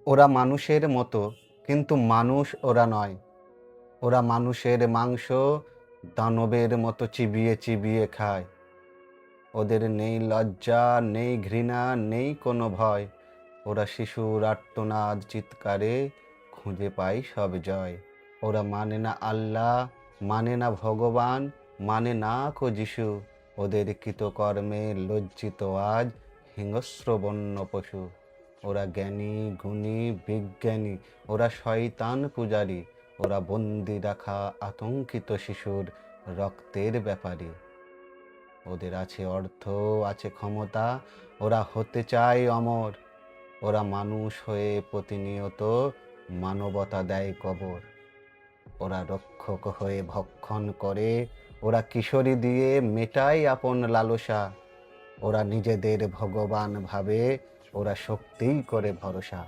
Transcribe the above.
ওরা মানুষের মতো, কিন্তু মানুষ ওরা নয়। ওরা মানুষের মাংস দানবের মতো চিবিয়ে চিবিয়ে খায়। ওদের নেই লজ্জা, নেই ঘৃণা, নেই কোনো ভয়। ওরা শিশুর আর্তনাদ চিৎকারে খুঁজে পায় সব জয়। ওরা মানে না আল্লাহ, মানে না ভগবান, মানে না কো যিশু। ওদের কৃতকর্মে লজ্জিত আজ হিংস্র বন্য পশু। ওরা জ্ঞানী, গুণী, বিজ্ঞানী, ওরা শয়তান পূজারী। ওরা বন্দি রাখা আতঙ্কিত শিশুর রক্তের ব্যাপারী। ওদের আছে অর্থ, আছে ক্ষমতা, ওরা হতে চায় অমর। ওরা মানুষ হয়ে প্রতিনিয়ত মানবতা দেয় কবর। ওরা রক্ষক হয়ে ভক্ষণ করে, ওরা কিশোরী দিয়ে মেটায় আপন লালসা। ওরা নিজেদের ভগবান ভাবে, ওরা শক্তিই করে ভরসা।